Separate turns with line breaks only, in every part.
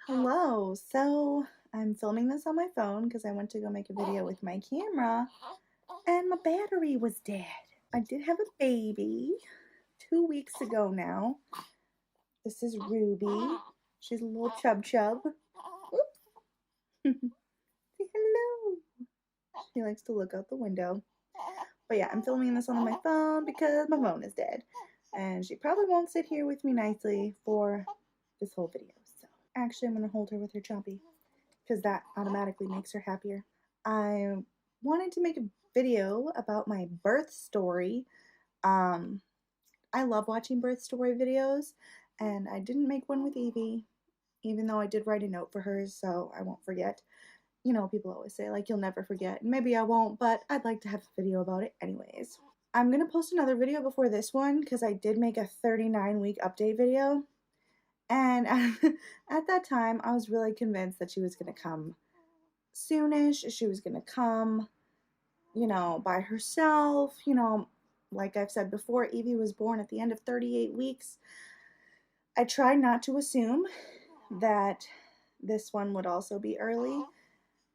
Hello. So I'm filming this on my phone because I went to go make a video with my camera and my battery was dead. I did have a baby 2 weeks ago now. This is Ruby. She's a little chub chub. Say hello. She likes to look out the window. But yeah, I'm filming this on my phone because my phone is dead. And she probably won't sit here with me nicely for this whole video. So actually, I'm going to hold her with her chompy because that automatically makes her happier. I wanted to make a video about my birth story. I love watching birth story videos, and I didn't make one with Evie, even though I did write a note for hers, so I won't forget. You know, people always say, like, you'll never forget. Maybe I won't, but I'd like to have a video about it anyways. I'm going to post another video before this one because I did make a 39-week update video. And at that time, I was really convinced that she was going to come soonish. She was going to come, by herself. Like I've said before, Evie was born at the end of 38 weeks. I tried not to assume that this one would also be early.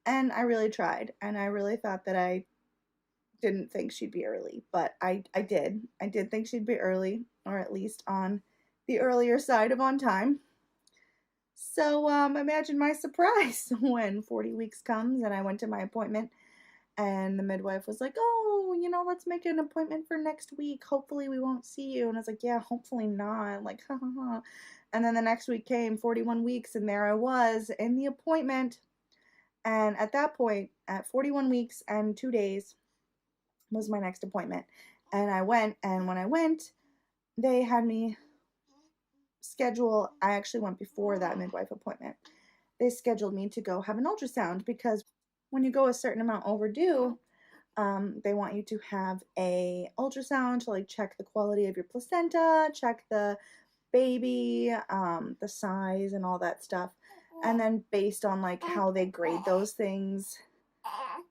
And I really tried. And I really thought that I didn't think she'd be early. But I did. I did think she'd be early, or at least on the earlier side of on time. So imagine my surprise when 40 weeks comes and I went to my appointment and the midwife was like, oh, let's make an appointment for next week. Hopefully we won't see you. And I was like, yeah, hopefully not. Like, ha ha ha. And then the next week came 41 weeks and there I was in the appointment. And at that point, at 41 weeks and 2 days was my next appointment. And I went, and when I went, they had me schedule. I actually went before that midwife appointment. They scheduled me to go have an ultrasound because when you go a certain amount overdue, they want you to have a ultrasound to like check the quality of your placenta, check the baby, the size and all that stuff. And then based on like how they grade those things,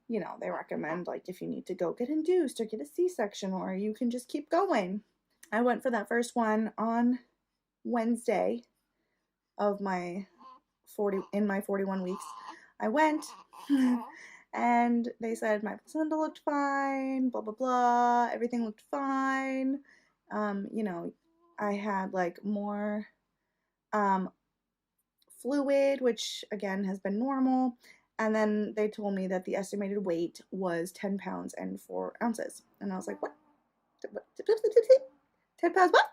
they recommend like if you need to go get induced or get a C-section or you can just keep going. I went for that first one on Wednesday of my 41 weeks. I went and they said my placenta looked fine, blah blah blah, everything looked fine. I had like more fluid, which again has been normal. And then they told me that the estimated weight was 10 pounds and 4 ounces. And I was like, what? 10 pounds, what?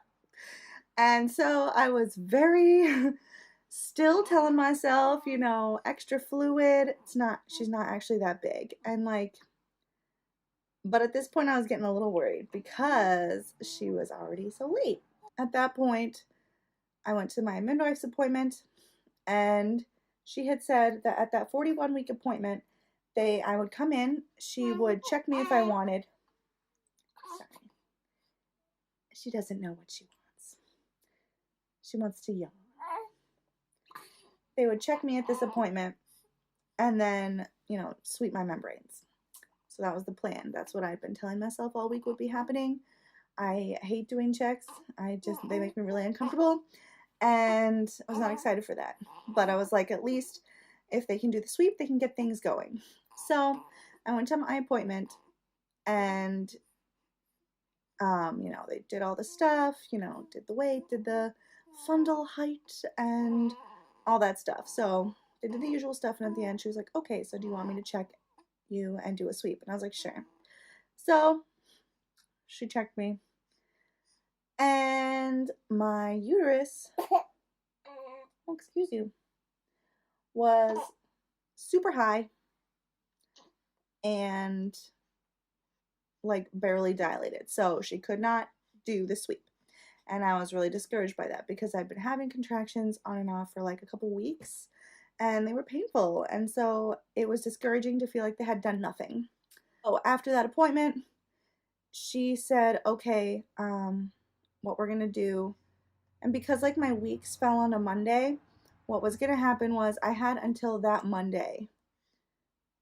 And so I was very still telling myself, extra fluid. She's not actually that big. And but at this point I was getting a little worried because she was already so late. At that point, I went to my midwife's appointment and she had said that at that 41-week appointment, I would come in, she would check me if I wanted. Sorry. She doesn't know what she wants. She wants to yawn. They would check me at this appointment and then, sweep my membranes. So that was the plan. That's what I'd been telling myself all week would be happening. I hate doing checks. They make me really uncomfortable. And I was not excited for that. But I was like, at least if they can do the sweep, they can get things going. So I went to my appointment and, they did all the stuff, did the weight, did the fundal height and all that stuff. So they did the usual stuff. And at the end, she was like, okay, so do you want me to check you and do a sweep? And I was like, sure. So she checked me. And my uterus, oh, excuse you, was super high and like barely dilated. So she could not do the sweep. And I was really discouraged by that because I'd been having contractions on and off for like a couple weeks and they were painful. And so it was discouraging to feel like they had done nothing. So after that appointment, she said, okay, what we're going to do. And because like my weeks fell on a Monday, what was going to happen was I had until that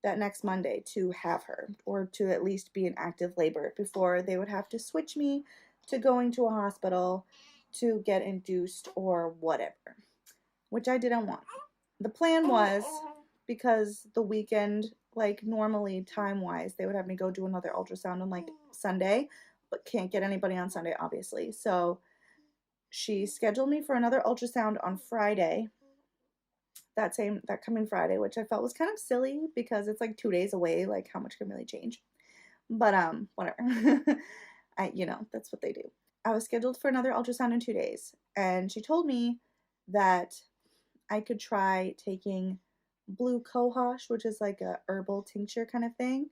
next Monday to have her or to at least be in active labor before they would have to switch me to going to a hospital to get induced or whatever, which I didn't want. the plan was, because the weekend, like normally time-wise, they would have me go do another ultrasound on like Sunday, but can't get anybody on Sunday, obviously. So she scheduled me for another ultrasound on Friday, that coming Friday, which I felt was kind of silly because it's like 2 days away. Like, how much can really change? But whatever. That's what they do. I was scheduled for another ultrasound in 2 days, and she told me that I could try taking blue cohosh, which is like a herbal tincture kind of thing,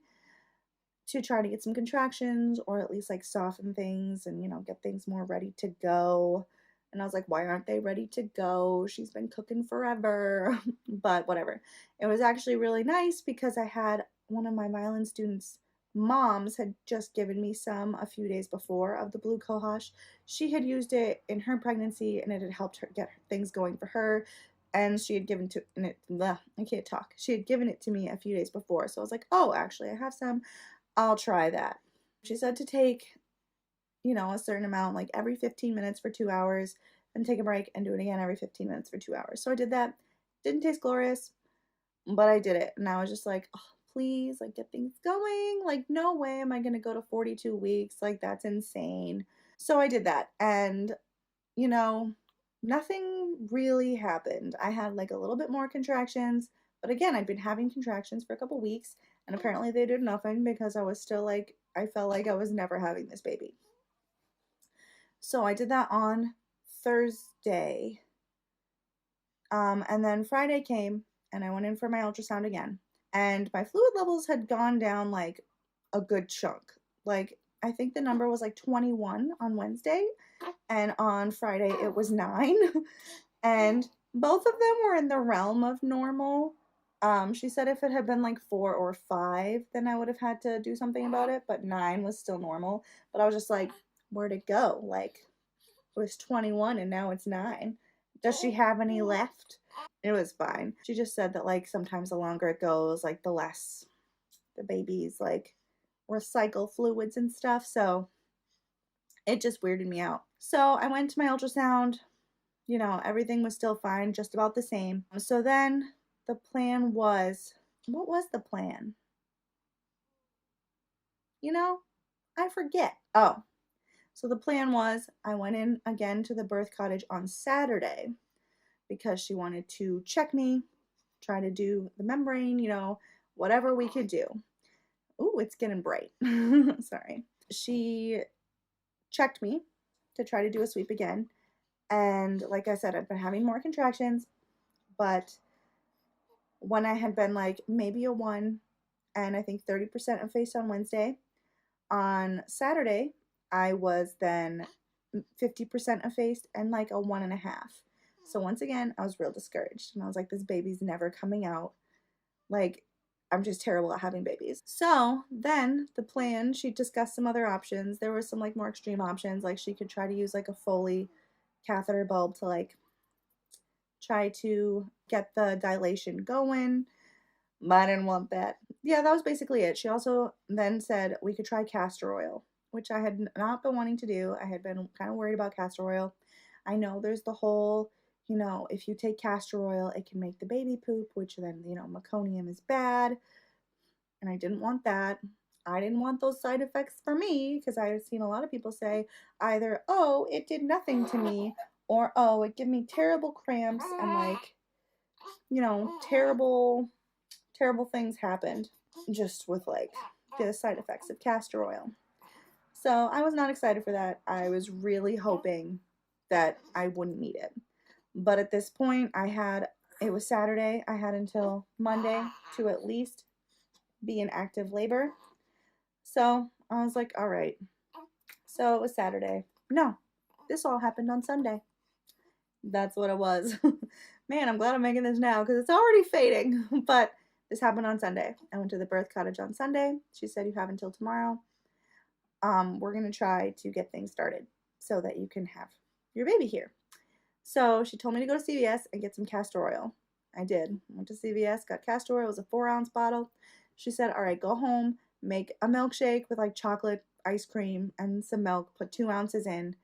to try to get some contractions or at least like soften things and get things more ready to go. And I was like, why aren't they ready to go? She's been cooking forever. But whatever. It was actually really nice because I had one of my violin students' moms had just given me some a few days before of the blue cohosh. She had used it in her pregnancy and it had helped her get things going for her. And she had given to and it bleh, I can't talk. She had given it to me a few days before. So I was like, oh, actually I have some. I'll try that. She said to take, a certain amount, like every 15 minutes for 2 hours, then take a break and do it again every 15 minutes for 2 hours. So I did that. Didn't taste glorious, but I did it. And I was just like, oh, please, like, get things going. Like, no way am I going to go to 42 weeks. Like, that's insane. So I did that. And, nothing really happened. I had like a little bit more contractions, but again, I'd been having contractions for a couple weeks, and apparently they did nothing because I was still like, I felt like I was never having this baby. So I did that on Thursday. And then Friday came, and I went in for my ultrasound again. And my fluid levels had gone down like a good chunk. Like, I think the number was like 21 on Wednesday, and on Friday it was 9. And both of them were in the realm of normal. She said if it had been like 4 or 5, then I would have had to do something about it, but 9 was still normal. But I was just like, where'd it go? Like, it was 21 and now it's 9. Does she have any left? It was fine. She just said that like sometimes the longer it goes, like the less the babies like recycle fluids and stuff. So it just weirded me out. So I went to my ultrasound. Everything was still fine, just about the same. So then the plan was, what was the plan? I forget. Oh, so the plan was I went in again to the birth cottage on Saturday because she wanted to check me, try to do the membrane, whatever we could do. Ooh, it's getting bright. Sorry. She checked me to try to do a sweep again. And like I said, I've been having more contractions, but when I had been like maybe a 1 and I think 30% effaced on Wednesday, on Saturday, I was then 50% effaced and like a 1.5. So once again, I was real discouraged. And I was like, this baby's never coming out. Like, I'm just terrible at having babies. So then the plan, she discussed some other options. There were some like more extreme options. Like she could try to use like a Foley catheter bulb to like try to get the dilation going. But I didn't want that. Yeah, that was basically it. She also then said we could try castor oil, which I had not been wanting to do. I had been kind of worried about castor oil. I know there's the whole, if you take castor oil, it can make the baby poop, which then, meconium is bad. And I didn't want that. I didn't want those side effects for me because I have seen a lot of people say either, oh, it did nothing to me, or, oh, it gave me terrible cramps and like, terrible things happened just with like the side effects of castor oil. So I was not excited for that. I was really hoping that I wouldn't need it. But at this point, it was Saturday. I had until Monday to at least be in active labor. So I was like, all right. So it was Saturday. No, this all happened on Sunday. That's what it was. Man, I'm glad I'm making this now because it's already fading. But this happened on Sunday. I went to the birth cottage on Sunday. She said you have until tomorrow. We're going to try to get things started so that you can have your baby here. So she told me to go to CVS and get some castor oil. I did. Went to CVS, got castor oil. It was a 4-ounce bottle. She said, all right, go home, make a milkshake with like chocolate ice cream and some milk, put 2 ounces in,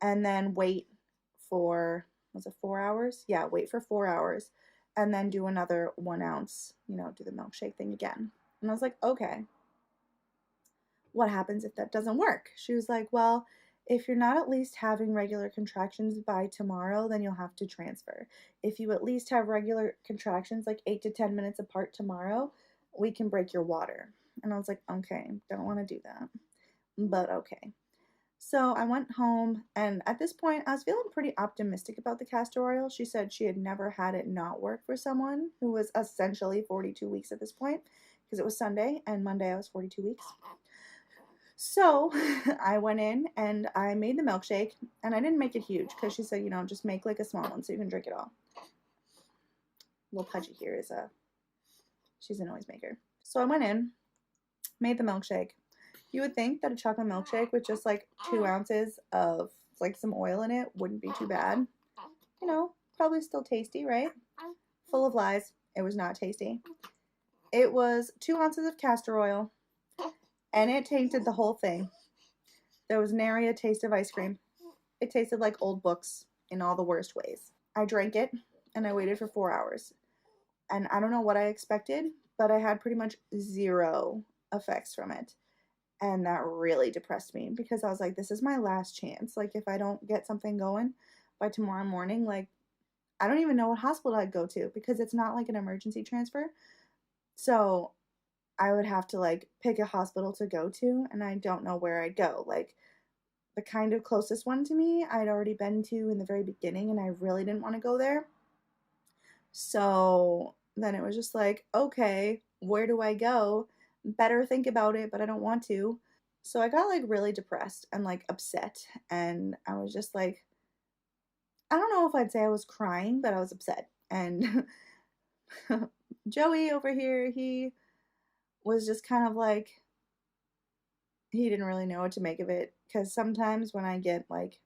and then wait for, was it 4 hours? Yeah, wait for 4 hours. and then do another 1 ounce, do the milkshake thing again. And I was like, okay, what happens if that doesn't work? She was like, well, if you're not at least having regular contractions by tomorrow, then you'll have to transfer. If you at least have regular contractions like 8 to 10 minutes apart tomorrow, we can break your water. And I was like, okay, don't want to do that, but okay. So I went home, and at this point, I was feeling pretty optimistic about the castor oil. She said she had never had it not work for someone who was essentially 42 weeks at this point, because it was Sunday, and Monday I was 42 weeks. So I went in and I made the milkshake, and I didn't make it huge because she said, just make like a small one so you can drink it all. Little Pudgy here she's a noisemaker. So I went in, made the milkshake. You would think that a chocolate milkshake with just like 2 ounces of like some oil in it wouldn't be too bad. Probably still tasty, right? Full of lies. It was not tasty. It was 2 ounces of castor oil, and it tainted the whole thing. There was nary a taste of ice cream. It tasted like old books in all the worst ways. I drank it, and I waited for 4 hours. And I don't know what I expected, but I had pretty much zero effects from it. And that really depressed me because I was like, this is my last chance. Like, if I don't get something going by tomorrow morning, like, I don't even know what hospital I'd go to because it's not like an emergency transfer. So I would have to like pick a hospital to go to, and I don't know where I'd go. Like, the kind of closest one to me I'd already been to in the very beginning, and I really didn't want to go there. So then it was just like, okay, where do I go? Better think about it, but I don't want to. So I got like really depressed and like upset, and I was just like, I don't know if I'd say I was crying, but I was upset. And Joey over here, he was just kind of like, he didn't really know what to make of it, because sometimes when I get like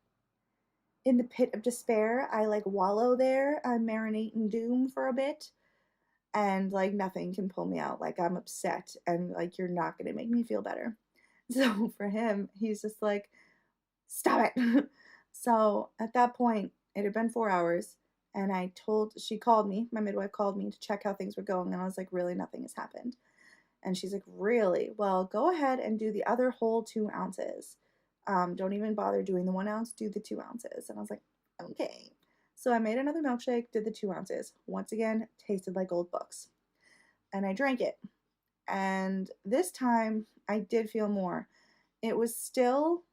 in the pit of despair, I like wallow there, I marinate in doom for a bit, and like nothing can pull me out. Like, I'm upset, and like, you're not going to make me feel better. So for him, he's just like, stop it. So at that point, it had been 4 hours, and she called me, my midwife called me to check how things were going, and I was like, really, nothing has happened. And she's like, really? Well, go ahead and do the other whole 2 ounces. Don't even bother doing the 1 ounce, do the 2 ounces. And I was like, okay. So I made another milkshake, did the 2 ounces. Once again, tasted like old books. And I drank it. And this time, I did feel more. It was still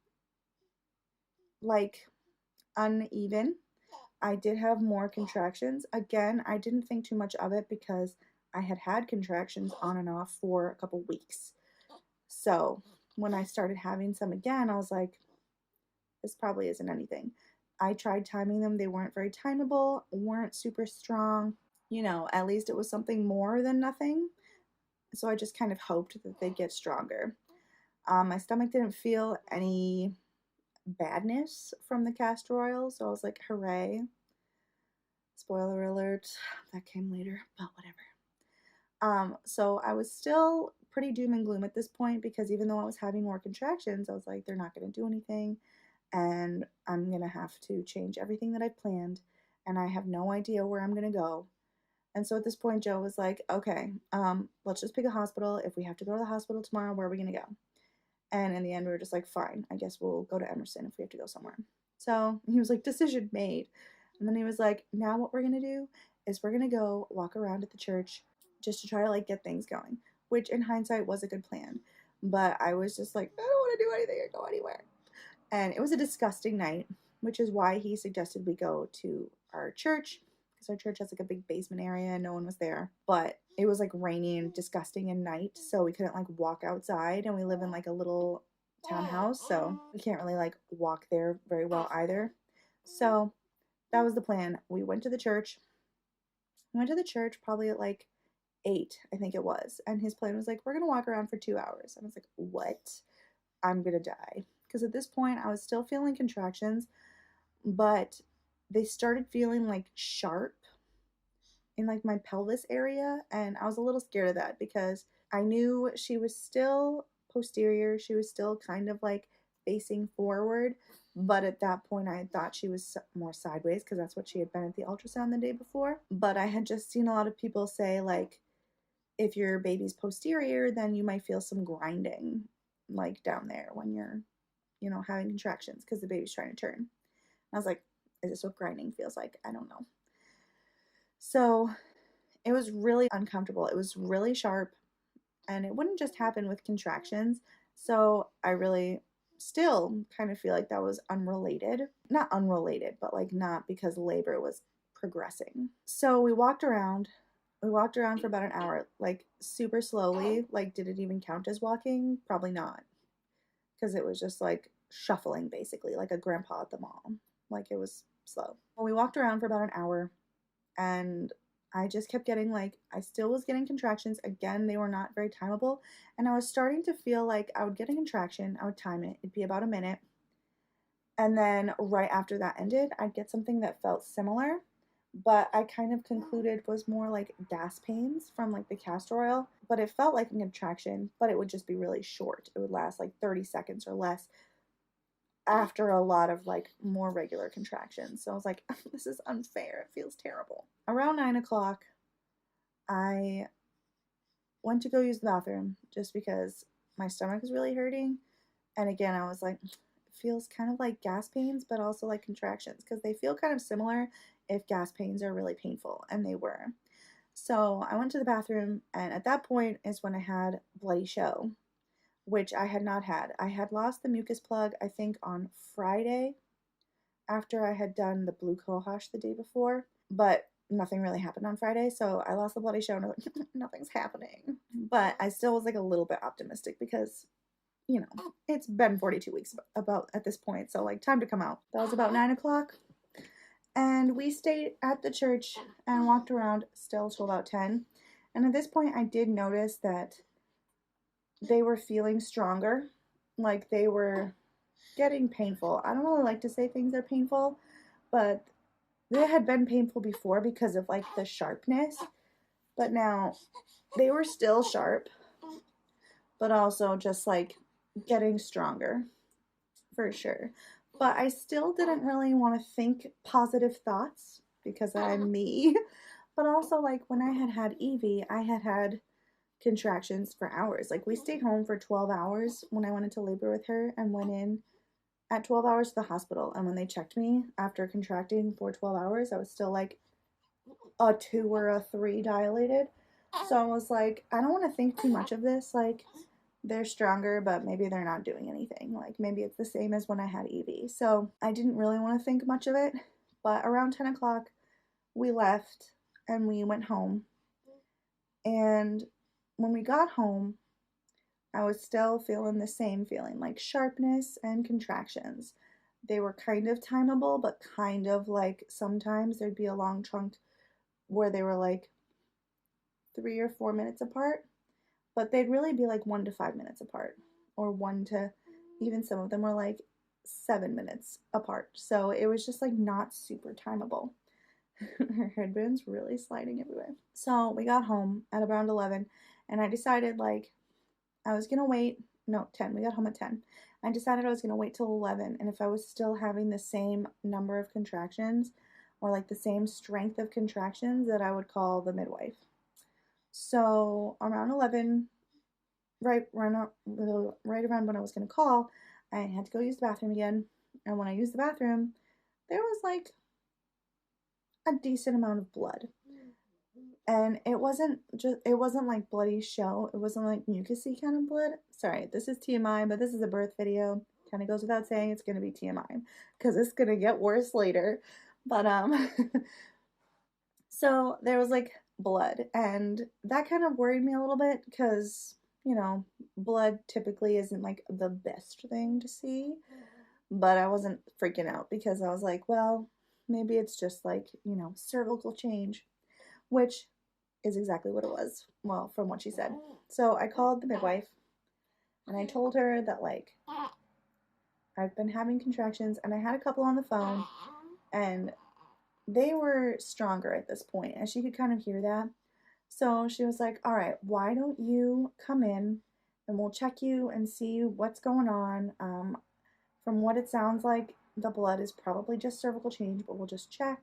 like uneven. I did have more contractions. Again, I didn't think too much of it because I had had contractions on and off for a couple weeks. So when I started having some again, I was like, this probably isn't anything. I tried timing them. They weren't very timable, weren't super strong. At least it was something more than nothing. So I just kind of hoped that they'd get stronger. My stomach didn't feel any badness from the castor oil, so I was like, hooray. Spoiler alert, that came later, but whatever. So I was still pretty doom and gloom at this point, because even though I was having more contractions, I was like, they're not going to do anything, and I'm going to have to change everything that I planned, and I have no idea where I'm going to go. And so at this point, Joe was like, okay, let's just pick a hospital. If we have to go to the hospital tomorrow, where are we going to go? And in the end, we were just like, fine, I guess we'll go to Emerson if we have to go somewhere. So he was like, decision made. And then he was like, now what we're going to do is we're going to go walk around at the church just to try to like get things going, which in hindsight was a good plan. But I was just like, I don't want to do anything or go anywhere. And it was a disgusting night, which is why he suggested we go to our church, because our church has like a big basement area and no one was there. But it was like rainy and disgusting at night, so we couldn't like walk outside, and we live in like a little townhouse, so we can't really like walk there very well either. So that was the plan. We went to the church. We went to the church probably at like 8, I think it was. And his plan was like, we're going to walk around for 2 hours. And I was like, what? I'm going to die. Because at this point, I was still feeling contractions, but they started feeling like sharp in like my pelvis area. And I was a little scared of that because I knew she was still posterior. She was still kind of like facing forward, But at that point, I thought she was more sideways because that's what she had been at the ultrasound the day before. But I had just seen a lot of people say, like, if your baby's posterior, then you might feel some grinding, like down there when you're, having contractions because the baby's trying to turn. And I was like, is this what grinding feels like? I don't know. So it was really uncomfortable. It was really sharp, and it wouldn't just happen with contractions. So I really still kind of feel like that was unrelated. Not unrelated, but like not because labor was progressing. So we walked around. We walked around for about an hour, like super slowly. Like, did it even count as walking? Probably not. Because it was just like shuffling, basically, like a grandpa at the mall. Like, it was slow. Well, we walked around for about an hour, and I just kept getting, like, I still was getting contractions. Again, they were not very timeable. And I was starting to feel like I would get a contraction, I would time it, it'd be about a minute. And then right after that ended, I'd get something that felt similar, but I kind of concluded was more like gas pains from like the castor oil. But it felt like a contraction, but it would just be really short. It would last like 30 seconds or less after a lot of like more regular contractions. So I was like, this is unfair. It feels terrible. Around 9 o'clock, I went to go use the bathroom just because my stomach was really hurting. And again, I was like, it feels kind of like gas pains, but also like contractions, because they feel kind of similar if gas pains are really painful, and they were. So I went to the bathroom, and at that point is when I had bloody show, which I had not had. I had lost the mucus plug, I think, on Friday after I had done the blue cohosh the day before, but nothing really happened on Friday, so I lost the bloody show, and I was like, nothing's happening. But I still was like a little bit optimistic because, it's been 42 weeks about at this point, so like time to come out. That was about 9 o'clock. And we stayed at the church and walked around still till about 10. And at this point, I did notice that they were feeling stronger. Like they were getting painful. I don't really like to say things are painful, but they had been painful before because of like the sharpness. But now they were still sharp, but also just like getting stronger for sure. But I still didn't really want to think positive thoughts because I'm me. But also, like, when I had Evie, I had contractions for hours. Like, we stayed home for 12 hours when I went into labor with her and went in at 12 hours to the hospital. And when they checked me after contracting for 12 hours, I was still like a 2 or a 3 dilated. So I was like, I don't want to think too much of this. Like, they're stronger, but maybe they're not doing anything. Like, maybe it's the same as when I had Evie. So I didn't really want to think much of it. But around 10 o'clock, we left and we went home. And when we got home, I was still feeling the same feeling, like sharpness and contractions. They were kind of timeable, but kind of like sometimes there'd be a long chunk where they were like 3 or 4 minutes apart. But they'd really be like 1 to 5 minutes apart, or 1 to, even some of them were like 7 minutes apart. So it was just like not super timeable. Her headband's really sliding everywhere. So we got home at around 11, and I decided like I was gonna wait. No, 10. We got home at 10. I decided I was gonna wait till 11, and if I was still having the same number of contractions or like the same strength of contractions, that I would call the midwife. So around 11, right around when I was going to call, I had to go use the bathroom again. And when I used the bathroom, there was like a decent amount of blood. And it wasn't like bloody show. It wasn't like mucusy kind of blood. Sorry, this is TMI, but this is a birth video. Kind of goes without saying it's going to be TMI because it's going to get worse later. But so there was like blood, and that kind of worried me a little bit because, blood typically isn't like the best thing to see. But I wasn't freaking out because I was like, well, maybe it's just like, cervical change, which is exactly what it was. Well, from what she said. So I called the midwife and I told her that like I've been having contractions, and I had a couple on the phone, and they were stronger at this point, and she could kind of hear that. So she was like, all right, why don't you come in and we'll check you and see what's going on. From what it sounds like, the blood is probably just cervical change, but we'll just check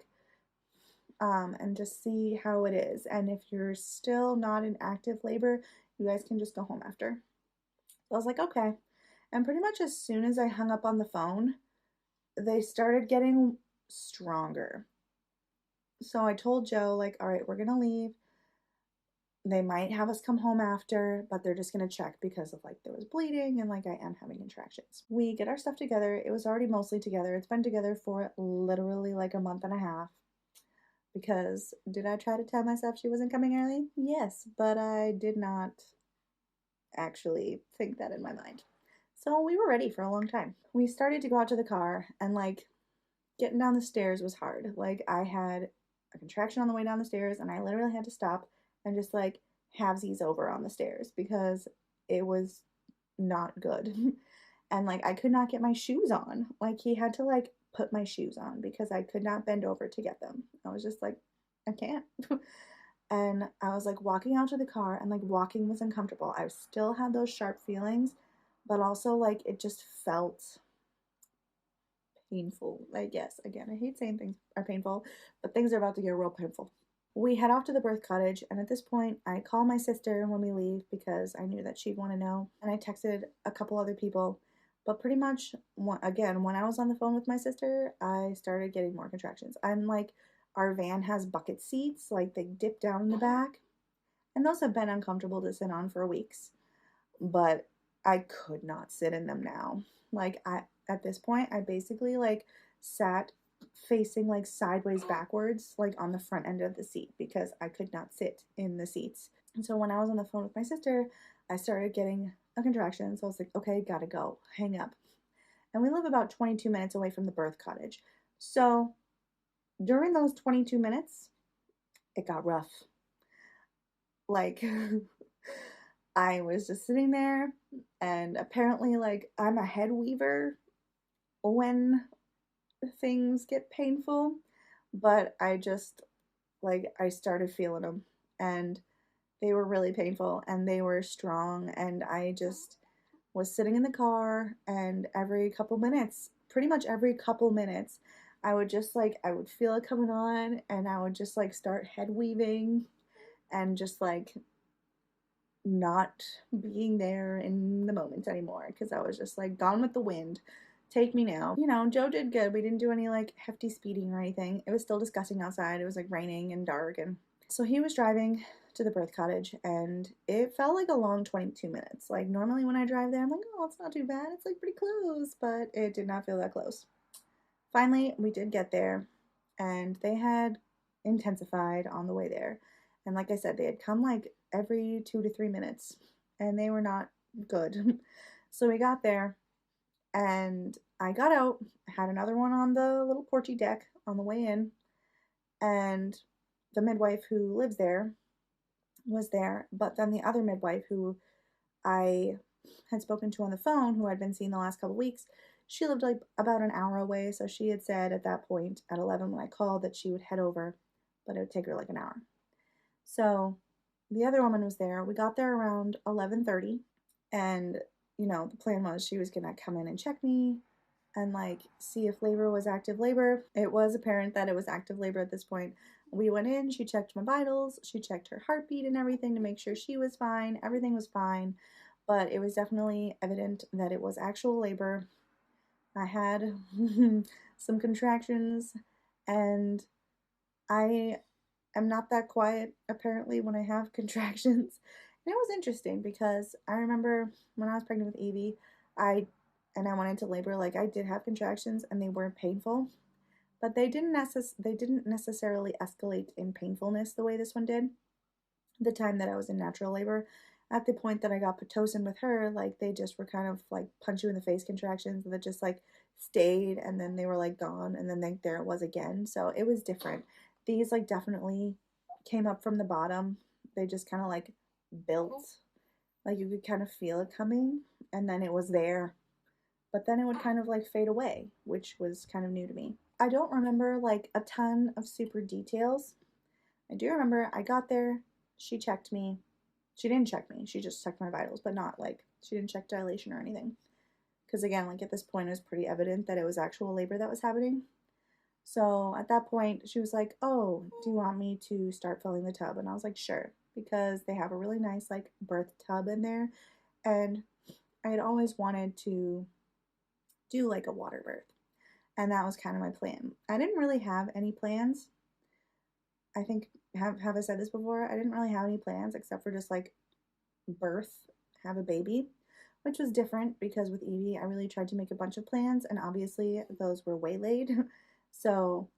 and just see how it is. And if you're still not in active labor, you guys can just go home after. So I was like, okay. And pretty much as soon as I hung up on the phone, they started getting stronger. So I told Joe, like, all right, we're going to leave. They might have us come home after, but they're just going to check because of like there was bleeding and like I am having contractions. We get our stuff together. It was already mostly together. It's been together for literally like a month and a half. Because did I try to tell myself she wasn't coming early? Yes, but I did not actually think that in my mind. So we were ready for a long time. We started to go out to the car, and like getting down the stairs was hard. Like I had a contraction on the way down the stairs, and I literally had to stop and just like halvesies over on the stairs because it was not good. And like I could not get my shoes on. Like he had to like put my shoes on because I could not bend over to get them. I was just like, I can't. And I was like walking out to the car, and like walking was uncomfortable. I still had those sharp feelings, but also like it just felt painful, I guess. Again, I hate saying things are painful, but things are about to get real painful. We head off to the birth cottage, and at this point, I call my sister when we leave because I knew that she'd want to know, and I texted a couple other people. But pretty much, again, when I was on the phone with my sister, I started getting more contractions. I'm like, our van has bucket seats, like they dip down in the back, and those have been uncomfortable to sit on for weeks. But I could not sit in them now. Like at this point, I basically like sat facing like sideways backwards, like on the front end of the seat because I could not sit in the seats. And so when I was on the phone with my sister, I started getting a contraction. So I was like, okay, gotta go, hang up. And we live about 22 minutes away from the birth cottage. So during those 22 minutes, it got rough. Like, I was just sitting there, and apparently, like, I'm a head weaver when things get painful, but I just, like, I started feeling them, and they were really painful, and they were strong, and I just was sitting in the car, and every couple minutes, pretty much every couple minutes, I would just, like, I would feel it coming on, and I would just, like, start head weaving, and just, like, not being there in the moment anymore because I was just like gone with the wind. Take me now. You know, Joe did good. We didn't do any like hefty speeding or anything. It was still disgusting outside. It was like raining and dark, and so he was driving to the birth cottage, and it felt like a long 22 minutes. Like normally when I drive there, I'm like, oh, it's not too bad. It's like pretty close, but it did not feel that close. Finally, we did get there, and they had intensified on the way there. And like I said, they had come like every 2 to 3 minutes, and they were not good. So we got there, and I got out, had another one on the little porchy deck on the way in, and the midwife who lives there was there, but then the other midwife who I had spoken to on the phone, who I'd been seeing the last couple weeks, she lived like about an hour away, so she had said at that point at 11 when I called that she would head over, but it would take her like an hour. So the other woman was there. We got there around 11:30, and you know, the plan was she was going to come in and check me and like see if labor was active labor. It was apparent that it was active labor at this point. We went in, she checked my vitals, she checked her heartbeat and everything to make sure she was fine. Everything was fine, but it was definitely evident that it was actual labor. I had some contractions, and I am not that quiet apparently when I have contractions. And it was interesting because I remember when I was pregnant with Evie, I went into labor, like I did have contractions and they weren't painful, but they didn't necessarily escalate in painfulness the way this one did. The time that I was in natural labor, at the point that I got Pitocin with her, like they just were kind of like punch you in the face contractions that just like stayed, and then they were like gone, and then there it was again. So it was different. These like definitely came up from the bottom. They just kind of like built, like you could kind of feel it coming, and then it was there, but then it would kind of like fade away, which was kind of new to me. I don't remember like a ton of super details. I do remember I got there, she checked me. She didn't check me, she just checked my vitals, but not like, she didn't check dilation or anything. because again, like at this point, it was pretty evident that it was actual labor that was happening. So at that point, she was like, "Oh, do you want me to start filling the tub?" And I was like, "Sure," because they have a really nice like birth tub in there, and I had always wanted to do like a water birth, and that was kind of my plan. I didn't really have any plans. I think have I said this before? I didn't really have any plans except for just like birth, have a baby, which was different because with Evie, I really tried to make a bunch of plans, and obviously those were waylaid. So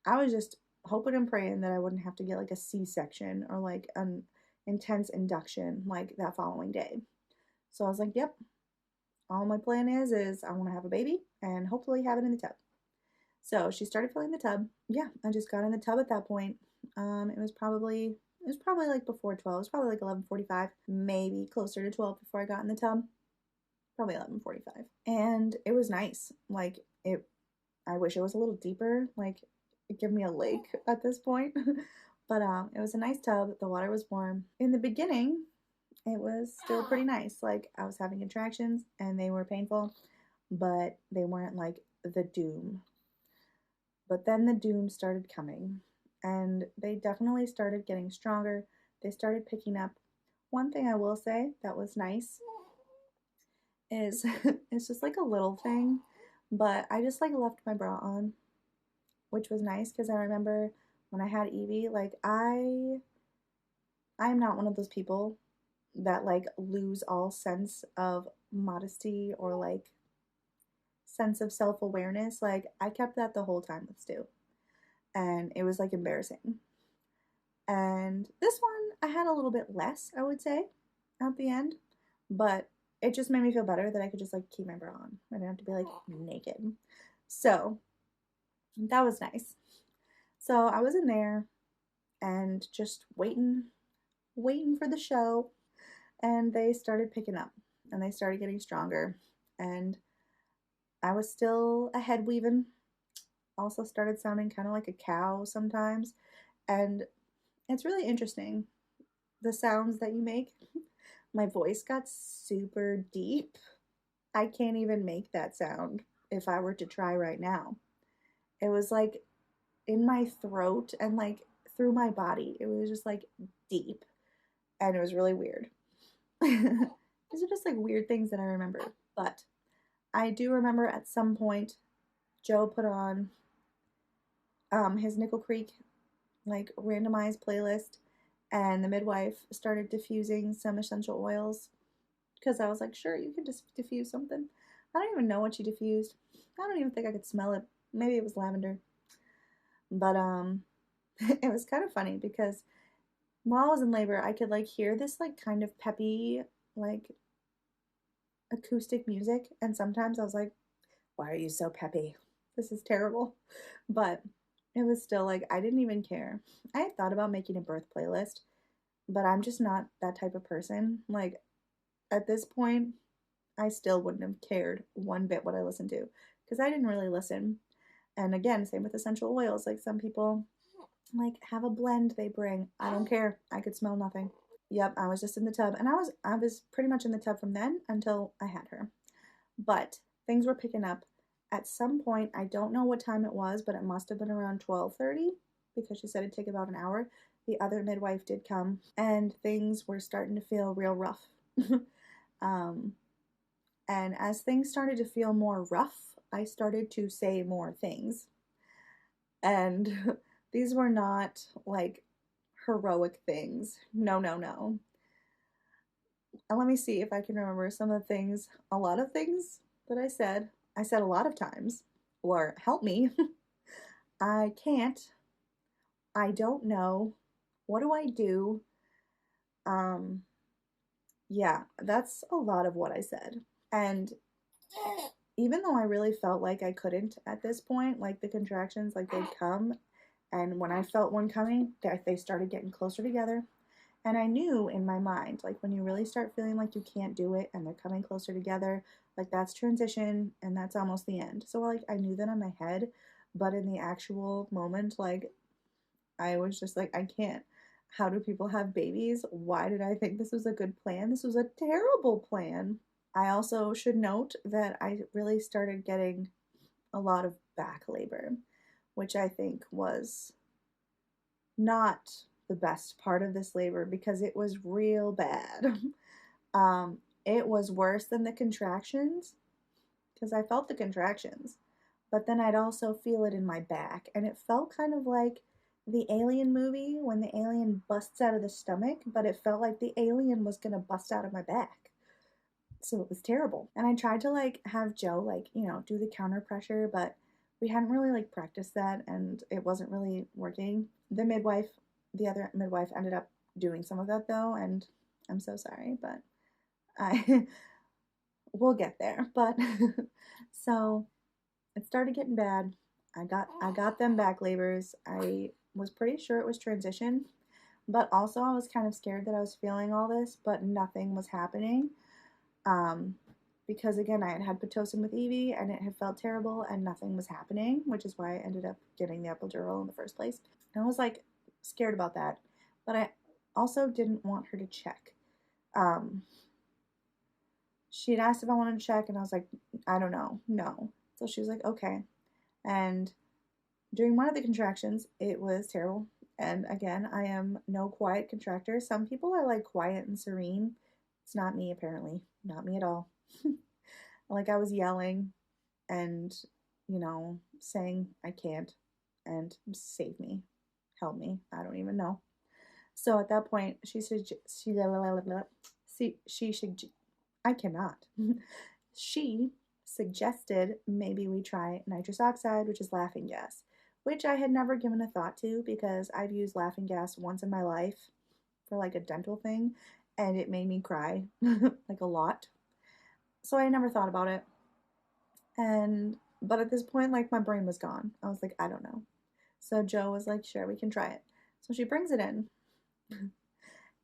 I was just hoping and praying that I wouldn't have to get like a C-section or like an intense induction like that following day. So I was like, yep, all my plan is I want to have a baby and hopefully have it in the tub. So she started filling the tub. Yeah, I just got in the tub at that point. It was probably like before 12. It was probably like 11:45, maybe closer to 12 before I got in the tub. Probably 11:45. And it was nice. Like I wish it was a little deeper. Like give me a lake at this point. But it was a nice tub. The water was warm. In the beginning, it was still pretty nice. Like I was having contractions and they were painful, but they weren't like the doom. But then the doom started coming, and they definitely started getting stronger. They started picking up. One thing I will say that was nice is it's just like a little thing, but I just like left my bra on, which was nice because I remember when I had Evie, like I am not one of those people that like lose all sense of modesty or like sense of self-awareness. Like I kept that the whole time with Stu, and it was like embarrassing. And this one I had a little bit less, I would say, at the end, but it just made me feel better that I could just like keep my bra on. I didn't have to be like naked. So that was nice. So I was in there and just waiting for the show, and they started picking up and they started getting stronger, and I was still a head weaving. Also started sounding kind of like a cow sometimes, and it's really interesting the sounds that you make. My voice got super deep. I can't even make that sound if I were to try right now. It was like in my throat and like through my body. It was just like deep, and it was really weird. These are just like weird things that I remember. But I do remember at some point Joe put on his Nickel Creek like randomized playlist, and the midwife started diffusing some essential oils because I was like, sure, you can just diffuse something. I don't even know what she diffused. I don't even think I could smell it. Maybe it was lavender. But it was kind of funny because while I was in labor, I could like hear this like kind of peppy like acoustic music, and sometimes I was like, why are you so peppy? This is terrible. But it was still like I didn't even care. I had thought about making a birth playlist, but I'm just not that type of person. Like at this point, I still wouldn't have cared one bit what I listened to because I didn't really listen. And again, same with essential oils. Like some people like have a blend they bring. I don't care. I could smell nothing. Yep, I was just in the tub, and I was pretty much in the tub from then until I had her. But things were picking up. At some point, I don't know what time it was, but it must have been around 12:30 because she said it'd take about an hour. The other midwife did come, and things were starting to feel real rough. um, and as things started to feel more rough, I started to say more things. And these were not like heroic things. No, no, no. And let me see if I can remember some of the things, a lot of things that I said. I said a lot of times, or help me. I can't. I don't know. What do I do? Um, yeah, that's a lot of what I said. And even though I really felt like I couldn't at this point, like the contractions, like they'd come, and when I felt one coming, they started getting closer together. And I knew in my mind, like when you really start feeling like you can't do it and they're coming closer together, like that's transition and that's almost the end. So like I knew that in my head, but in the actual moment, like I was just like, I can't. How do people have babies? Why did I think this was a good plan? This was a terrible plan. I also should note that I really started getting a lot of back labor, which I think was not the best part of this labor because it was real bad. It was worse than the contractions because I felt the contractions, but then I'd also feel it in my back, and it felt kind of like the Alien movie when the alien busts out of the stomach, but it felt like the alien was gonna bust out of my back. So it was terrible. And I tried to like have Joe like, do the counter pressure, but we hadn't really like practiced that and it wasn't really working. The other midwife ended up doing some of that though, and I'm so sorry, but I we'll get there. But so it started getting bad. I got them back labors. I was pretty sure it was transition, but also I was kind of scared that I was feeling all this, but nothing was happening. Um, because again, I had had Pitocin with Evie and it had felt terrible and nothing was happening, which is why I ended up getting the epidural in the first place. And I was like scared about that, but I also didn't want her to check. Um, she had asked if I wanted to check, and I was like, I don't know, no. So she was like, okay. And during one of the contractions, it was terrible. And again, I am no quiet contractor. Some people are like quiet and serene. It's not me, apparently. Not me at all. Like I was yelling and, saying I can't and save me, help me. I don't even know. So at that point, I cannot. She suggested maybe we try nitrous oxide, which is laughing gas, which I had never given a thought to because I've used laughing gas once in my life for like a dental thing and it made me cry like a lot. So I never thought about it. But at this point, like my brain was gone. I was like, I don't know. So Joe was like, sure, we can try it. So she brings it in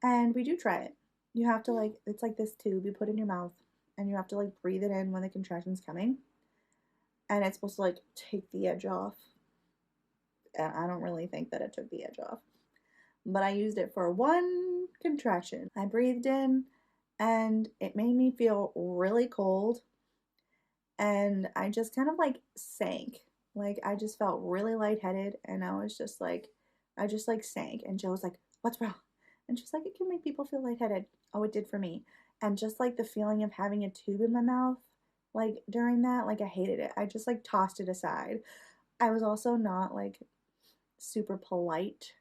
and we do try it. You have to like, it's like this tube you put in your mouth and you have to like breathe it in when the contraction's coming. And it's supposed to like take the edge off. And I don't really think that it took the edge off. But I used it for one contraction. I breathed in and it made me feel really cold. And I just kind of like sank. Like I just felt really lightheaded and I just like sank. And Joe was like, what's wrong? And she's like, it can make people feel lightheaded. Oh, it did for me. And just like the feeling of having a tube in my mouth, like during that, like I hated it. I just like tossed it aside. I was also not like super polite,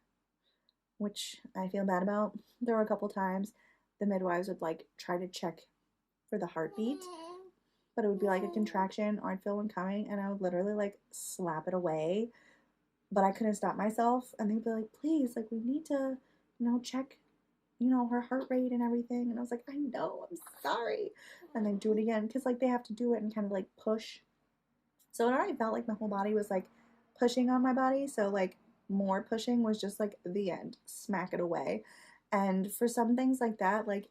which I feel bad about. There were a couple times the midwives would like try to check for the heartbeat, but it would be like a contraction or I'd feel one coming and I would literally like slap it away, but I couldn't stop myself. And they'd be like, please, like we need to, check, her heart rate and everything. And I was like, I know, I'm sorry. And then do it again because like they have to do it and kind of like push. So it already felt like my whole body was like pushing on my body. So like more pushing was just like the end, smack it away. And for some things like that, like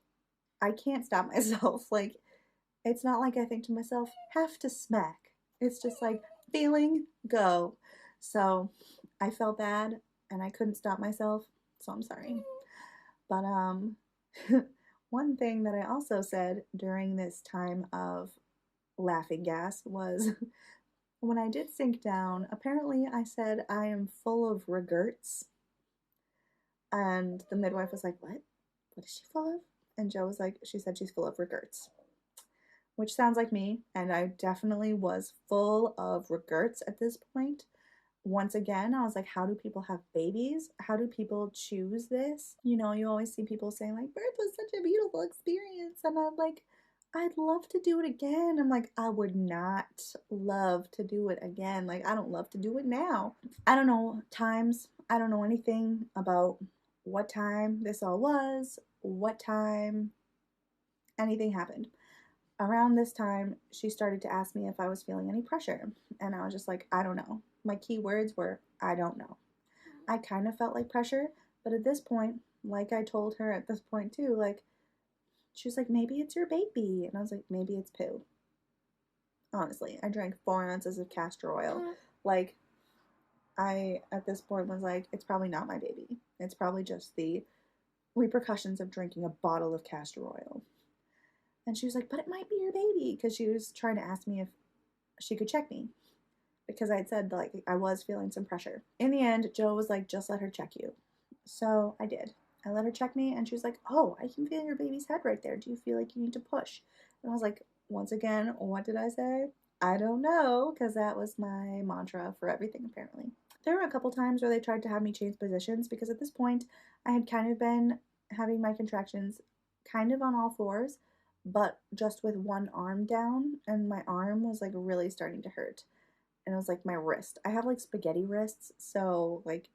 I can't stop myself. Like it's not like I think to myself, have to smack. It's just like feeling, go. So I felt bad and I couldn't stop myself. So I'm sorry. But one thing that I also said during this time of laughing gas was when I did sink down, apparently I said I am full of regrets. And the midwife was like, what? What is she full of? And Joe was like, she said she's full of regrets, which sounds like me. And I definitely was full of regrets at this point. Once again, I was like, how do people have babies? How do people choose this? You always see people saying like, birth was such a beautiful experience. And I'm like, I'd love to do it again. I'm like, I would not love to do it again. Like, I don't love to do it now. I don't know times. I don't know anything about what time this all was, what time anything happened. Around this time, she started to ask me if I was feeling any pressure. And I was just like, I don't know. My key words were, I don't know. I kind of felt like pressure, but at this point, like I told her at this point too, like, she was like, maybe it's your baby. And I was like, maybe it's poo. Honestly, I drank 4 ounces of castor oil. Like, I, at this point, was like, it's probably not my baby. It's probably just the repercussions of drinking a bottle of castor oil. And she was like, but it might be your baby, because she was trying to ask me if she could check me, because I had said like I was feeling some pressure. In the end, Joe was like, just let her check you. So I did. I let her check me, and she was like, oh, I can feel your baby's head right there. Do you feel like you need to push? And I was like, once again, what did I say? I don't know, because that was my mantra for everything, apparently. There were a couple times where they tried to have me change positions, because at this point, I had kind of been having my contractions kind of on all fours, but just with one arm down, and my arm was like really starting to hurt. And it was like my wrist. I have like spaghetti wrists, so like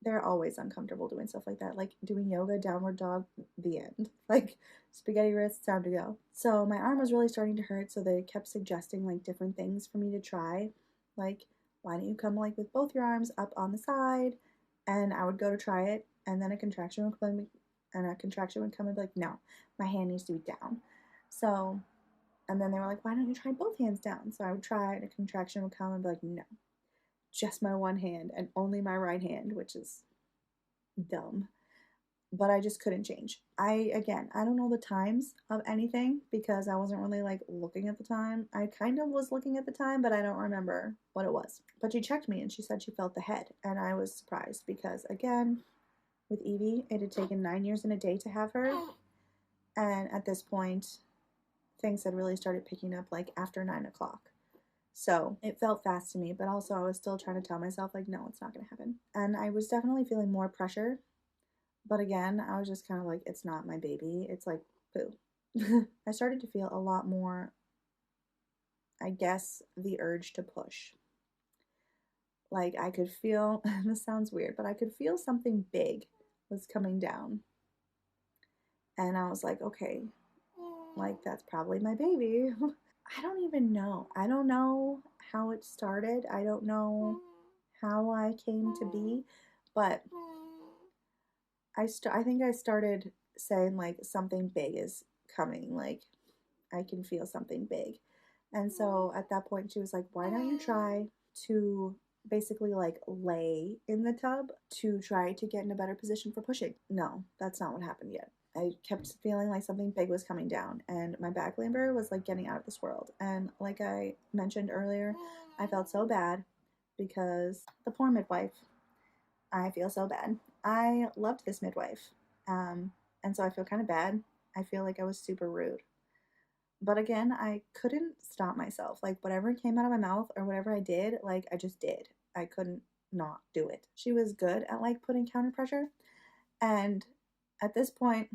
they're always uncomfortable doing stuff like that. Like doing yoga, downward dog, the end. Like spaghetti wrists, time to go. So my arm was really starting to hurt, so they kept suggesting like different things for me to try. Like, why don't you come like with both your arms up on the side? And I would go to try it, and then a contraction would come, and a contraction would come and be like, no, my hand needs to be down. So, and then they were like, why don't you try both hands down? So I would try, and a contraction would come and be like, no, just my one hand and only my right hand, which is dumb. But I just couldn't change. I don't know the times of anything, because I wasn't really like looking at the time. I kind of was looking at the time, but I don't remember what it was. But she checked me and she said she felt the head. And I was surprised, because again, with Evie, it had taken 9 years and a day to have her. And at this point, things had really started picking up like after 9 o'clock. So it felt fast to me, but also I was still trying to tell myself, like, no, it's not going to happen. And I was definitely feeling more pressure. But again, I was just kind of like, it's not my baby. It's like, poo. I started to feel a lot more, I guess, the urge to push. Like, I could feel, this sounds weird, but I could feel something big was coming down. And I was like, okay, like, that's probably my baby. I don't even know. I don't know how it started. I don't know how I came to be, but I think I started saying like something big is coming, like I can feel something big. And so at that point she was like, why don't you try to basically like lay in the tub to try to get in a better position for pushing? No, that's not what happened yet. I kept feeling like something big was coming down, and my back labor was like getting out of this world. And like I mentioned earlier, I felt so bad, because the poor midwife, I feel so bad. I loved this midwife. And so I feel kind of bad. I feel like I was super rude. But again, I couldn't stop myself. Like, whatever came out of my mouth or whatever I did, like, I just did. I couldn't not do it. She was good at like putting counter pressure. And at this point,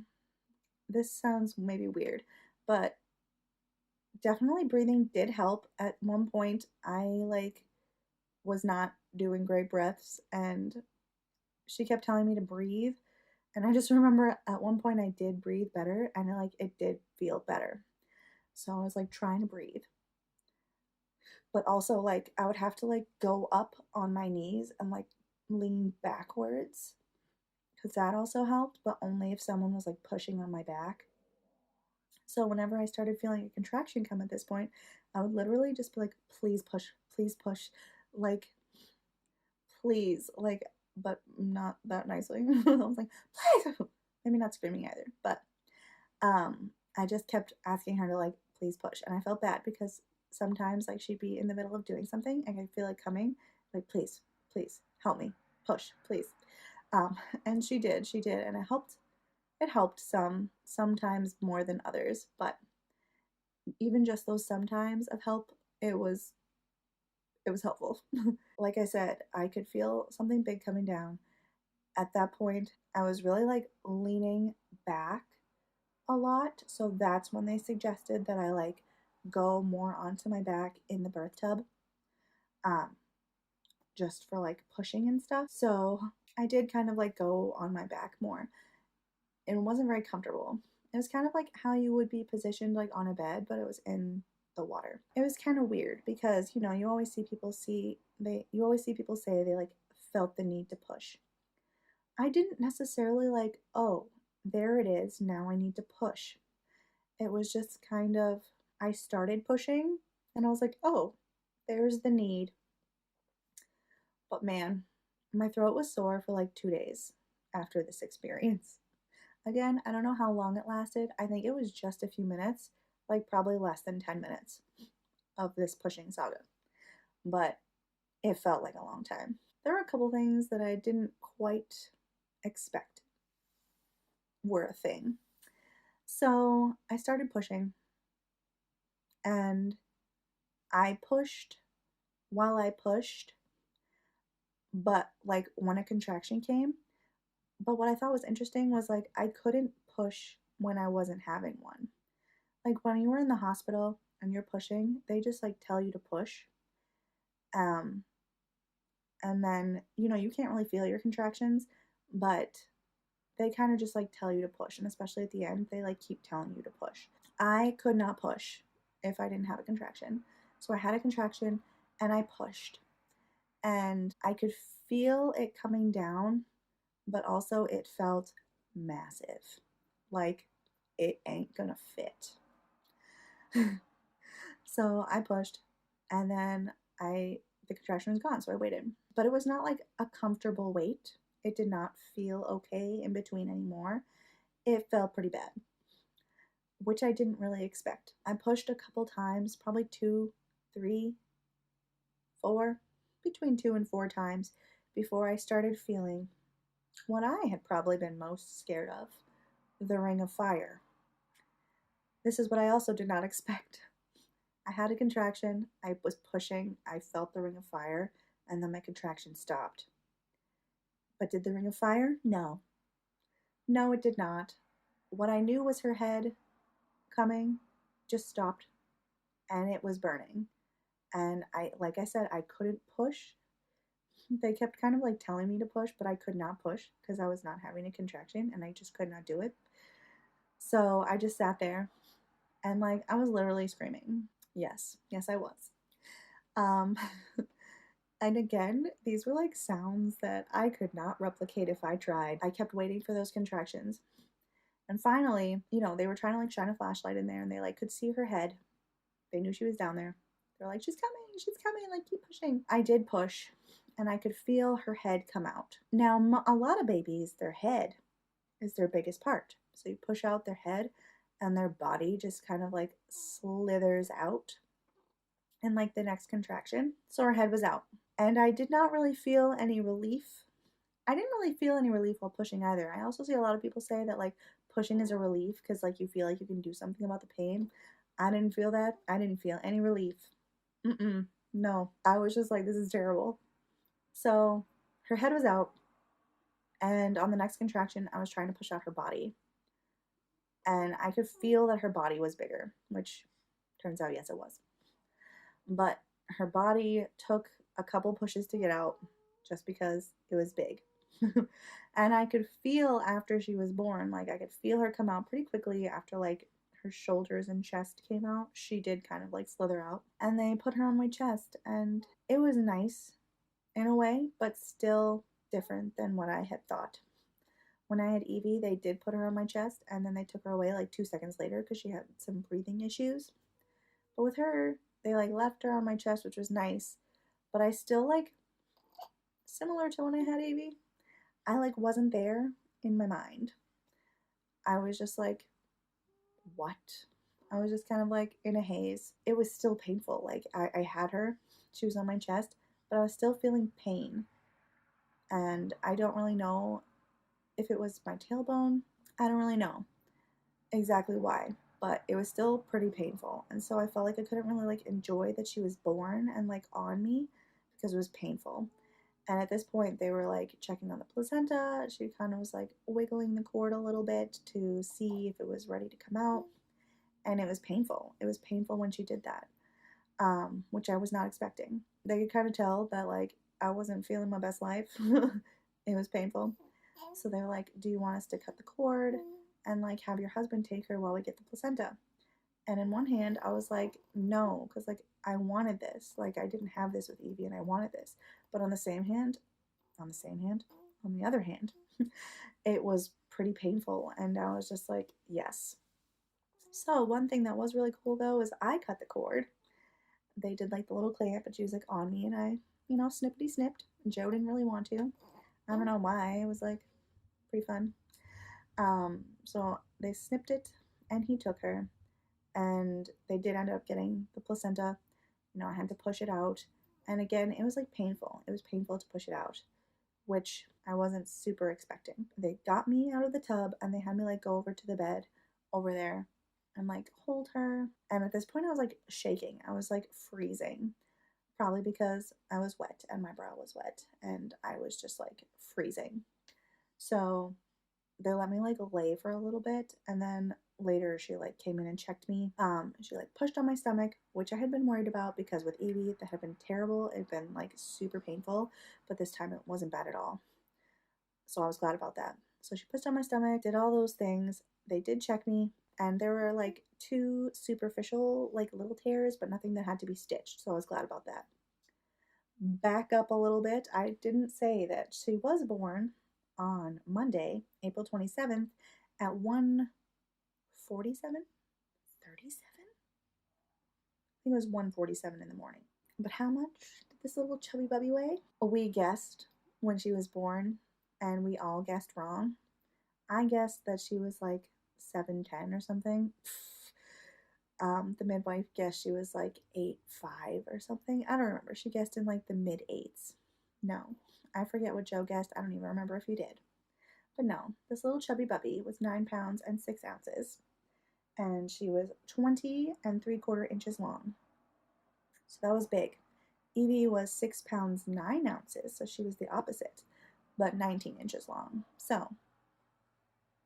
this sounds maybe weird, but definitely breathing did help. At one point, I like was not doing great breaths, and she kept telling me to breathe. And I just remember at one point I did breathe better, and it did feel better. So I was like trying to breathe. But also like I would have to like go up on my knees and like lean backwards, because that also helped, but only if someone was like pushing on my back. So whenever I started feeling a contraction come at this point, I would literally just be like, please push, like, please, like, but not that nicely. I was like, please, maybe not screaming either, but I just kept asking her to like, please push. And I felt bad, because sometimes like she'd be in the middle of doing something and I feel like coming, like, please help me, push, please. Um, and she did, and it helped sometimes more than others, but even just those sometimes of help, it was helpful. Like I said, I could feel something big coming down. At that point, I was really like leaning back a lot. So that's when they suggested that I like go more onto my back in the birth tub, um, just for like pushing and stuff. So I did kind of like go on my back more. It wasn't very comfortable. It was kind of like how you would be positioned like on a bed, but it was in the water. It was kind of weird, because you always see people say they like felt the need to push. I didn't necessarily like, oh, there it is, now I need to push. It was just kind of, I started pushing and I was like, oh, there's the need. But man, my throat was sore for like 2 days after this experience. Again, I don't know how long it lasted. I think it was just a few minutes, like probably less than 10 minutes of this pushing saga, but it felt like a long time. There were a couple things that I didn't quite expect were a thing. So I started pushing, and I pushed while I pushed, but like when a contraction came. But what I thought was interesting was like I couldn't push when I wasn't having one. Like when you were in the hospital and you're pushing, they just like tell you to push. Um, and then, you can't really feel your contractions, but they kind of just like tell you to push. And especially at the end, they like keep telling you to push. I could not push if I didn't have a contraction. So I had a contraction and I pushed. And I could feel it coming down, but also it felt massive. Like it ain't gonna fit. So I pushed, and then the contraction was gone, so I waited. But it was not like a comfortable wait. It did not feel okay in between anymore. It felt pretty bad, which I didn't really expect. I pushed a couple times, probably 2, 3, 4, between 2 and 4 times before I started feeling what I had probably been most scared of, the ring of fire. This is what I also did not expect. I had a contraction, I was pushing, I felt the ring of fire, and then my contraction stopped. But did the ring of fire? No. No, it did not. What I knew was her head coming just stopped, and it was burning. And like I said, I couldn't push. They kept kind of like telling me to push, but I could not push because I was not having a contraction and I just could not do it. So I just sat there and like I was literally screaming. Yes, I was. Um, and again, these were like sounds that I could not replicate if I tried. I kept waiting for those contractions. And finally, they were trying to like shine a flashlight in there and they like could see her head. They knew she was down there. They're like, she's coming, like keep pushing. I did push and I could feel her head come out. Now, a lot of babies, their head is their biggest part. So you push out their head and their body just kind of like slithers out in like the next contraction. So her head was out. And I did not really feel any relief. I didn't really feel any relief while pushing either. I also see a lot of people say that like pushing is a relief because like you feel like you can do something about the pain. I didn't feel that. I didn't feel any relief. No, I was just like, this is terrible. So her head was out, and on the next contraction, I was trying to push out her body. And I could feel that her body was bigger, which turns out, yes, it was. But her body took a couple pushes to get out just because it was big. And I could feel after she was born, like I could feel her come out pretty quickly after like her shoulders and chest came out. She did kind of like slither out. And they put her on my chest, and it was nice in a way, but still different than what I had thought. When I had Evie, they did put her on my chest, and then they took her away like 2 seconds later because she had some breathing issues. But with her, they like left her on my chest, which was nice. But I still like, similar to when I had Evie, I like wasn't there in my mind. I was just like, what? I was just kind of like in a haze. It was still painful. Like I had her, she was on my chest, but I was still feeling pain. And I don't really know if it was my tailbone. I don't really know exactly why, but it was still pretty painful. And so I felt like I couldn't really like enjoy that she was born and like on me because it was painful. And at this point, they were like checking on the placenta. She kind of was like wiggling the cord a little bit to see if it was ready to come out. And it was painful. It was painful when she did that, which I was not expecting. They could kind of tell that like I wasn't feeling my best life. It was painful. So they were like, do you want us to cut the cord and like have your husband take her while we get the placenta? And in one hand, I was like, no, because like I wanted this. Like I didn't have this with Evie and I wanted this. But on the other hand, it was pretty painful. And I was just like, yes. So one thing that was really cool though is I cut the cord. They did like the little clamp, and she was like on me, and I, snippety snipped. Joe didn't really want to. I don't know why. It was like pretty fun. So they snipped it and he took her, and they did end up getting the placenta. I had to push it out. And again, it was like painful. It was painful to push it out, which I wasn't super expecting. They got me out of the tub and they had me like go over to the bed over there and like hold her. And at this point, I was like shaking. I was like freezing, probably because I was wet and my bra was wet and I was just like freezing. So they let me like lay for a little bit, and then later she like came in and checked me. She like pushed on my stomach, which I had been worried about because with Evie that had been terrible. It had been like super painful, but this time it wasn't bad at all. So I was glad about that. So she pushed on my stomach, did all those things. They did check me, and there were like two superficial like little tears, but nothing that had to be stitched. So I was glad about that. Back up a little bit, I didn't say that she was born on Monday, April 27th at 1:47, 37? I think it was 1:47 in the morning. But how much did this little chubby bubby weigh? We guessed when she was born, and we all guessed wrong. I guessed that she was like 7'10" or something. The midwife guessed she was like 8'5" or something. I don't remember. She guessed in like the mid eights. No, I forget what Joe guessed. I don't even remember if he did. But no, this little chubby puppy was 9 pounds and 6 ounces, and she was 20 and 3/4 inches long. So that was big. Evie was 6 pounds 9 ounces, so she was the opposite, but 19 inches long. So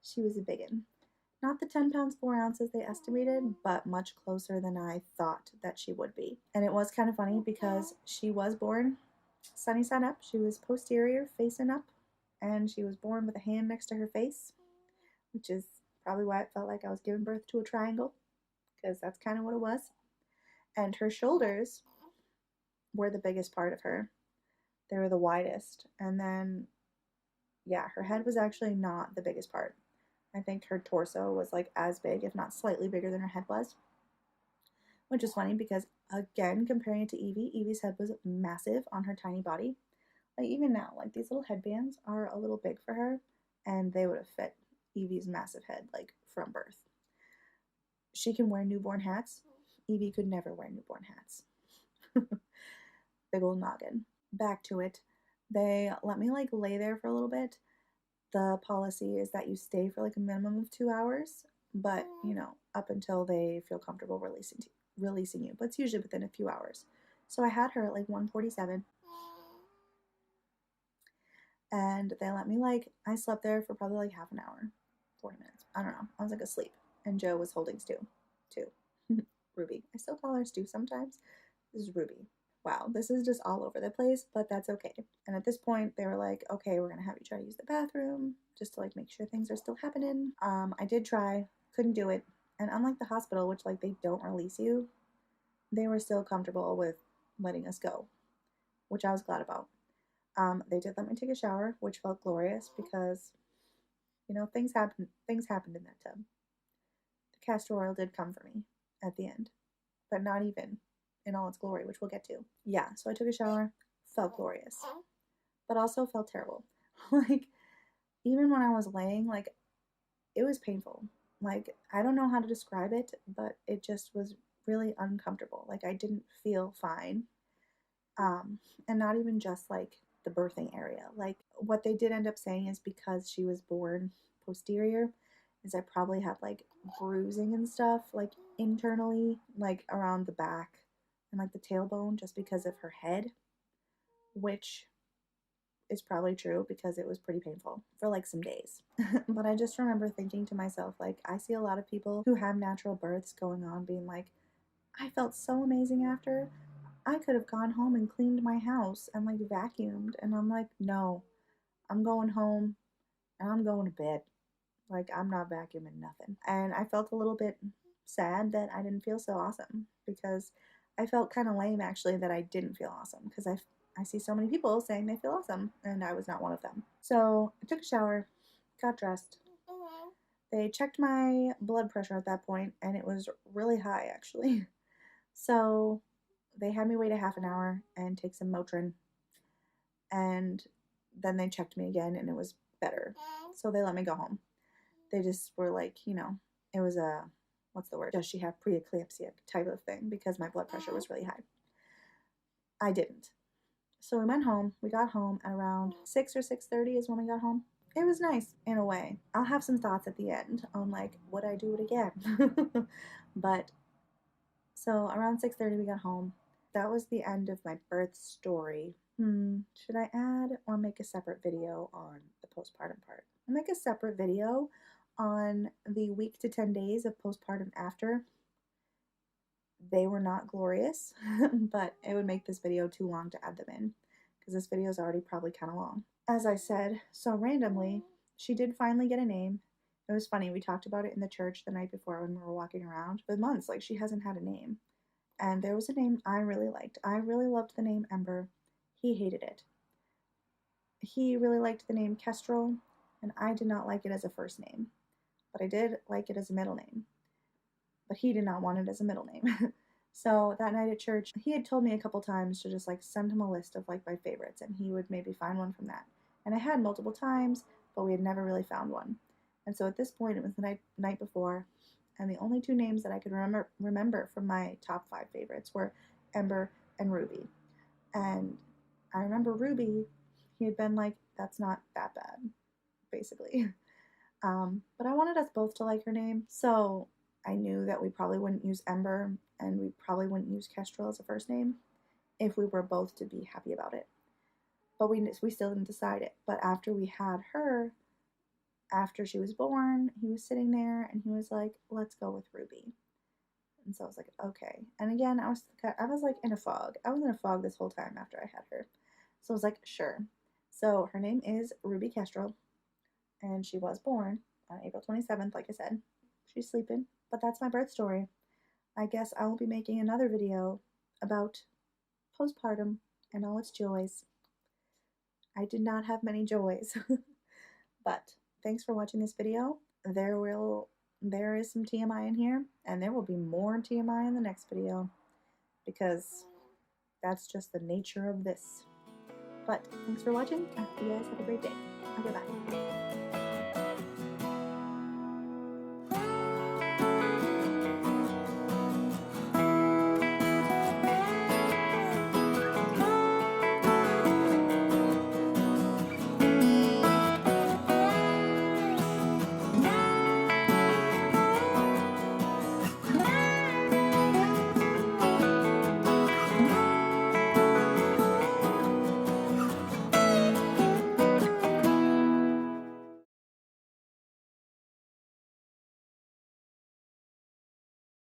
she was a biggin. Not the 10 pounds 4 ounces they estimated, but much closer than I thought that she would be. And it was kind of funny because she was born sunny side up. She was posterior facing up, and she was born with a hand next to her face, which is probably why it felt like I was giving birth to a triangle, because that's kind of what it was. And her shoulders were the biggest part of her. They were the widest. And then, yeah, her head was actually not the biggest part. I think her torso was like as big, if not slightly bigger than her head was. Which is funny because, again, comparing it to Evie, Evie's head was massive on her tiny body. Like, even now, like, these little headbands are a little big for her, and they would have fit Evie's massive head, like, from birth. She can wear newborn hats. Evie could never wear newborn hats. Big old noggin. Back to it. They let me, like, lay there for a little bit. The policy is that you stay for, like, a minimum of 2 hours, but, up until they feel comfortable releasing you. But it's usually within a few hours. So I had her at, like, 1:47. And they let me I slept there for probably like half an hour, 40 minutes. I don't know. I was like asleep. And Joe was holding Stu, too. Ruby. I still call her Stu sometimes. This is Ruby. Wow, this is just all over the place, but that's okay. And at this point, they were like, okay, we're going to have you try to use the bathroom just to make sure things are still happening. I did try, couldn't do it. And unlike the hospital, which they don't release you, they were still comfortable with letting us go, which I was glad about. They did let me take a shower, which felt glorious because, things happened. Things happened in that tub. The castor oil did come for me at the end, but not even in all its glory, which we'll get to. Yeah, so I took a shower, felt glorious, but also felt terrible. Even when I was laying, it was painful. I don't know how to describe it, but it just was really uncomfortable. I didn't feel fine. And not even just the birthing area. What they did end up saying is because she was born posterior, is I probably had bruising and stuff internally, around the back and the tailbone, just because of her head, which is probably true because it was pretty painful for some days. But I just remember thinking to myself, I see a lot of people who have natural births going on being I felt so amazing after. I could have gone home and cleaned my house and vacuumed. And I'm no, I'm going home and I'm going to bed. I'm not vacuuming nothing. And I felt a little bit sad that I didn't feel so awesome, because I felt kind of lame actually that I didn't feel awesome, because I see so many people saying they feel awesome, and I was not one of them. So I took a shower, got dressed. They checked my blood pressure at that point, and it was really high actually. So they had me wait a half an hour and take some Motrin, and then they checked me again and it was better. So they let me go home. They just were like, you know, it was a, what's the word? Does she have preeclampsia type of thing because my blood pressure was really high. I didn't. So we went home. We got home at around 6 or 6:30 is when we got home. It was nice in a way. I'll have some thoughts at the end on like, would I do it again? But so around 6:30 we got home. That was the end of my birth story. Should I add or make a separate video on the postpartum part? I'll make a separate video on the week to 10 days of postpartum after. They were not glorious, but it would make this video too long to add them in because this video is already probably kind of long. As I said, so randomly, she did finally get a name. It was funny, we talked about it in the church the night before when we were walking around. For months, like, she hasn't had a name. And there was a name I really liked. I really loved the name Ember. He hated it. He really liked the name Kestrel, and I did not like it as a first name. But I did like it as a middle name. But he did not want it as a middle name. So that night at church, he had told me a couple times to just like send him a list of like my favorites, and he would maybe find one from that. And I had multiple times, but we had never really found one. And so at this point, it was the night before, and the only two names that I could remember from my top 5 favorites were Ember and Ruby. And I remember Ruby, he had been like, that's not that bad, basically. But I wanted us both to like her name, so I knew that we probably wouldn't use Ember and we probably wouldn't use Kestrel as a first name if we were both to be happy about it. But we still didn't decide it. But after we had her, after she was born, he was sitting there and he was like, let's go with Ruby. And so I was like, okay. And again, I was like in a fog. I was in a fog this whole time after I had her. So I was like, sure. So her name is Ruby Kestrel, and she was born on April 27th, like I said. She's sleeping, but that's my birth story. I guess I will be making another video about postpartum and all its joys. I did not have many joys, but thanks for watching this video. There is some TMI in here, and there will be more TMI in the next video because that's just the nature of this. But thanks for watching. I hope you guys have a great day. Okay, bye.